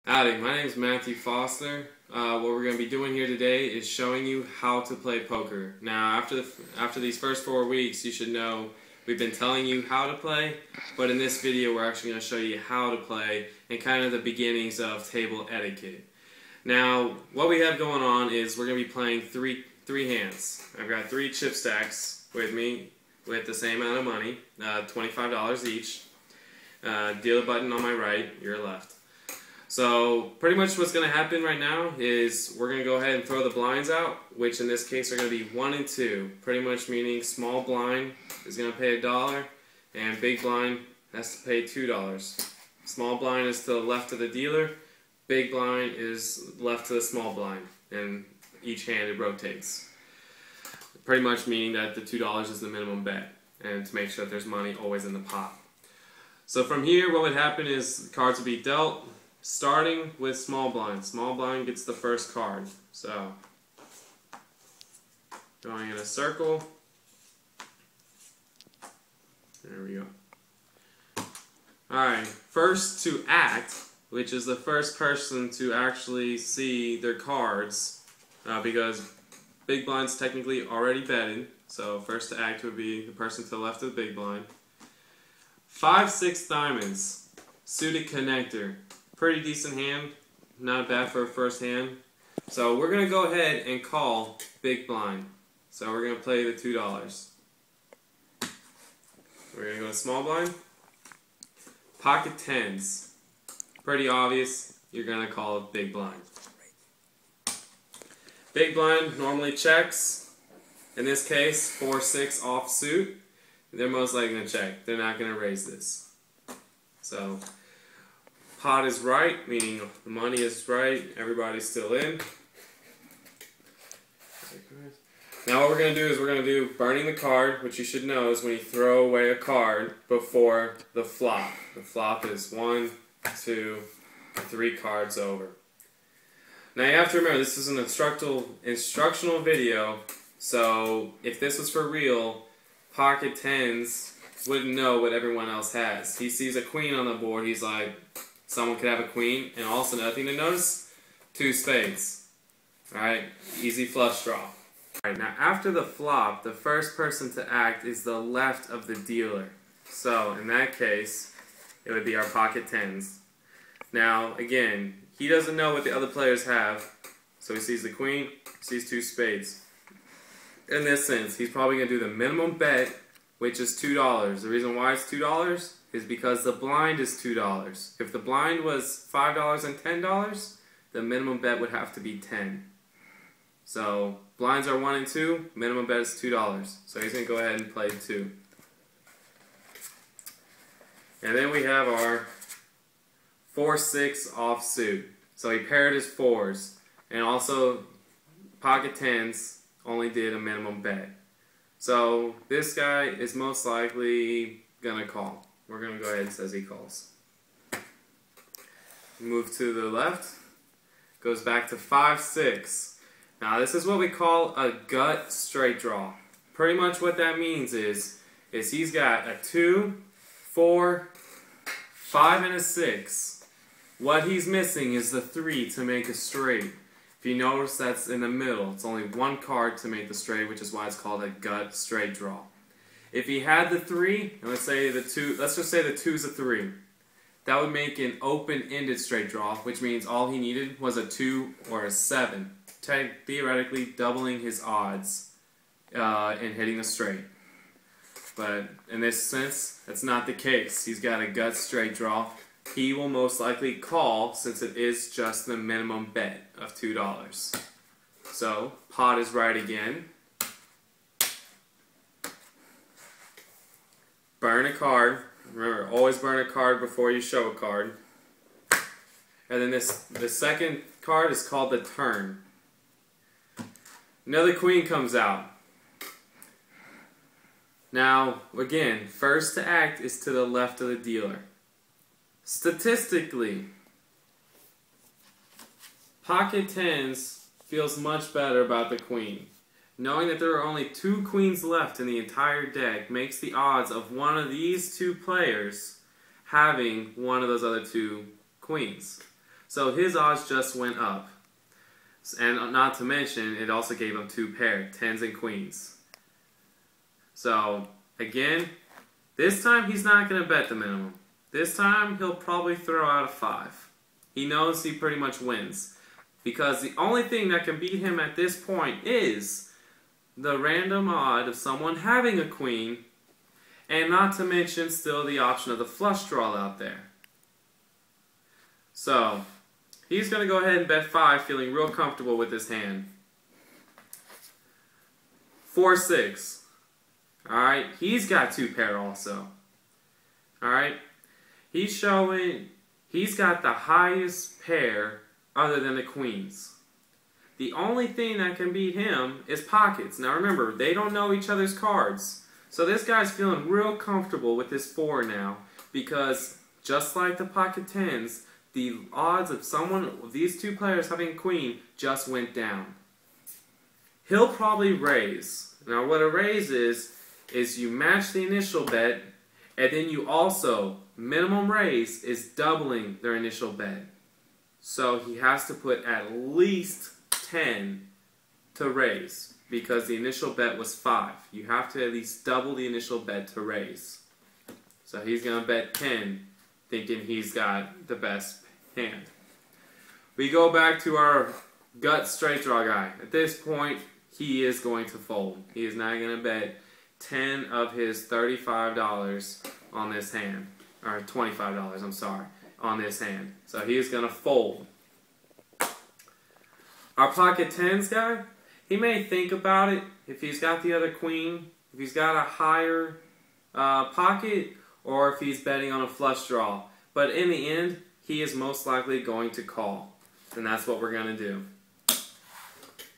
Howdy, my name is Matthew Foster. What we're going to be doing here today is showing you how to play poker. Now, after these first 4 weeks, you should know we've been telling you how to play, but in this video we're actually going to show you how to play and kind of the beginnings of table etiquette. Now, what we have going on is we're going to be playing three hands. I've got 3 chip stacks with me with the same amount of money, $25 each. Dealer button on my right, your left. So pretty much what's going to happen right now is we're going to go ahead and throw the blinds out, which in this case are going to be 1 and 2. Pretty much meaning small blind is going to pay $1 and big blind has to pay $2. Small blind is to the left of the dealer, big blind is left to the small blind, and each hand it rotates. Pretty much meaning that the $2 is the minimum bet, and to make sure that there's money always in the pot. So from here what would happen is the cards would be dealt. Starting with small blind. Small blind gets the first card. So, going in a circle. There we go. Alright, first to act, which is the first person to actually see their cards, because big blind's technically already betted, so first to act would be the person to the left of the big blind. 5-6 diamonds, suited connector. Pretty decent hand, not bad for a first hand. So we're going to go ahead and call big blind. So we're going to play the $2. We're going to go to small blind. Pocket tens. Pretty obvious, you're going to call big blind. Big blind normally checks. In this case, 4-6 offsuit. They're most likely going to check. They're not going to raise this. So pot is right, meaning the money is right, everybody's still in. Now what we're going to do is we're going to do burning the card, which you should know is when you throw away a card before the flop. The flop is 1, 2, 3 cards over. Now you have to remember this is an instructional video, so if this was for real, pocket tens wouldn't know what everyone else has. He sees a queen on the board, he's like, someone could have a queen, and also another thing to notice, 2 spades. Alright, easy flush draw. Alright, now after the flop, the first person to act is the left of the dealer. So, in that case, it would be our pocket tens. Now, again, he doesn't know what the other players have, so he sees the queen, sees 2 spades. In this sense, he's probably going to do the minimum bet, which is $2. The reason why it's $2 is because the blind is $2. If the blind was $5 and $10, the minimum bet would have to be $10. So blinds are 1 and 2, minimum bet is $2. So he's going to go ahead and play 2. And then we have our 4-6 offsuit. So he paired his 4s. And also pocket tens only did a minimum bet. So this guy is most likely going to call. We're going to go ahead and says he calls. Move to the left. Goes back to 5-6. Now this is what we call a gut straight draw. Pretty much what that means is he's got a 2, 4, 5, and a 6. What he's missing is the 3 to make a straight. If you notice, that's in the middle. It's only 1 card to make the straight, which is why it's called a gut straight draw. If he had the 3, and let's just say the 2's a 3, that would make an open-ended straight draw, which means all he needed was a 2 or a 7, theoretically doubling his odds in hitting the straight. But in this sense, that's not the case. He's got a gut straight draw. He will most likely call since it is just the minimum bet of $2. So, pot is right again. Burn a card. Remember, always burn a card before you show a card. And then the second card is called the turn. Another queen comes out. Now, again, first to act is to the left of the dealer. Statistically, pocket tens feels much better about the queen. Knowing that there are only 2 queens left in the entire deck makes the odds of one of these 2 players having one of those other 2 queens. So his odds just went up. And not to mention, it also gave him 2 pair, 10s and queens. So, again, this time he's not going to bet the minimum. This time he'll probably throw out a 5. He knows he pretty much wins. Because the only thing that can beat him at this point is the random odd of someone having a queen, and not to mention still the option of the flush draw out there. So, he's going to go ahead and bet 5, feeling real comfortable with his hand. 4-6. Alright, he's got 2 pair also. Alright, he's showing he's got the highest pair other than the queens. The only thing that can beat him is pockets. Now remember, they don't know each other's cards. So this guy's feeling real comfortable with his 4 now, because just like the pocket 10s, the odds of these 2 players having a queen just went down. He'll probably raise. Now what a raise is you match the initial bet, and then you also, minimum raise is doubling their initial bet. So he has to put at least 10 to raise, because the initial bet was 5. You have to at least double the initial bet to raise. So he's going to bet 10, thinking he's got the best hand. We go back to our gut straight draw guy. At this point, he is going to fold. He is not going to bet 10 of his $35 on this hand. Or $25, I'm sorry, on this hand. So he is going to fold. Our pocket 10s guy, he may think about it if he's got the other queen, if he's got a higher pocket, or if he's betting on a flush draw. But in the end, he is most likely going to call. And that's what we're going to do.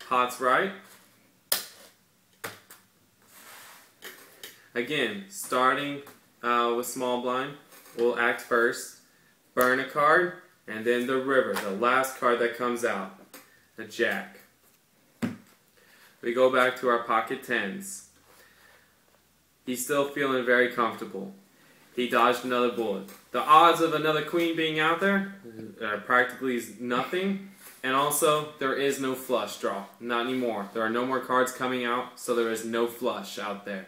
Pot's right. Again, starting with small blind, we'll act first, burn a card, and then the river, the last card that comes out, a jack. We go back to our pocket 10s. He's still feeling very comfortable. He dodged another bullet. The odds of another queen being out there are practically nothing. And also, there is no flush draw. Not anymore. There are no more cards coming out, so there is no flush out there.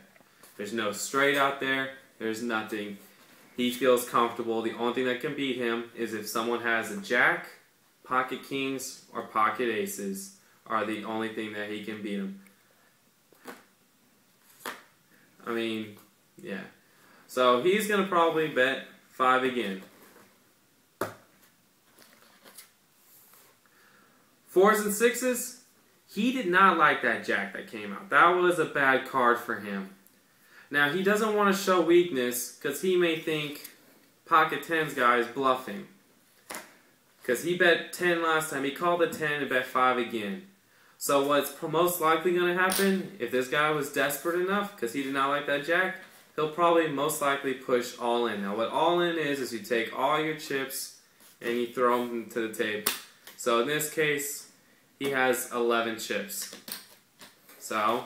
There's no straight out there. There's nothing. He feels comfortable. The only thing that can beat him is if someone has a jack, pocket kings, or pocket aces are the only thing that he can beat him. I mean, yeah. So he's going to probably bet 5 again. 4s and 6s, he did not like that jack that came out. That was a bad card for him. Now, he doesn't want to show weakness because he may think pocket 10s guy is bluffing. Because he bet 10 last time. He called a 10 and bet 5 again. So what's most likely going to happen, if this guy was desperate enough because he did not like that jack, he'll probably most likely push all in. Now, what all in is you take all your chips and you throw them to the table. So in this case, he has 11 chips. So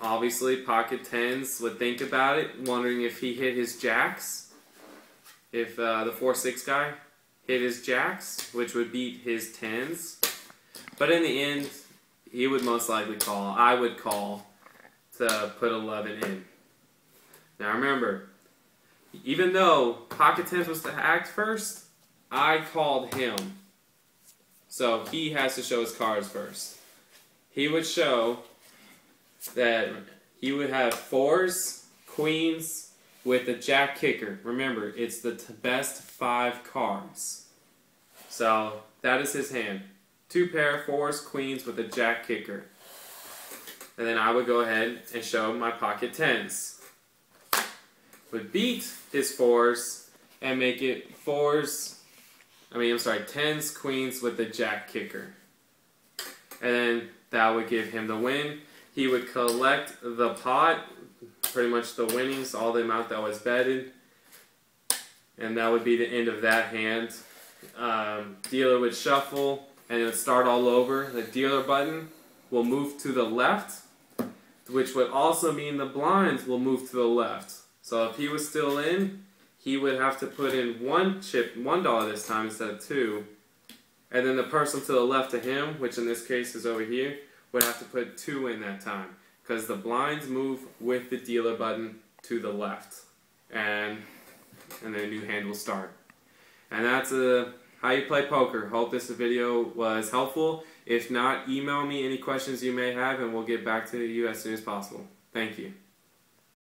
obviously, pocket 10s would think about it, wondering if he hit his jacks. If the 4-6 guy hit his jacks, which would beat his 10s. But in the end, he would most likely call. I would call to put 11 in. Now remember, even though pocket 10s was to act first, I called him. So he has to show his cards first. He would show that he would have 4s, queens, with a jack kicker. Remember, it's the best 5 cards. So that is his hand. 2 pair, 4s, queens with a jack kicker. And then I would go ahead and show my pocket 10s. Would beat his 4s and make it 10s, queens with the jack kicker. And then that would give him the win. He would collect the pot, pretty much the winnings, all the amount that was betted. And that would be the end of that hand. Dealer would shuffle, and it would start all over. The dealer button will move to the left, which would also mean the blinds will move to the left. So if he was still in, he would have to put in one chip, $1 this time instead of two, and then the person to the left of him, which in this case is over here, would have to put two in that time, because the blinds move with the dealer button to the left, and then a new hand will start. And that's how you play poker. Hope this video was helpful. If not, email me any questions you may have, and we'll get back to you as soon as possible. Thank you.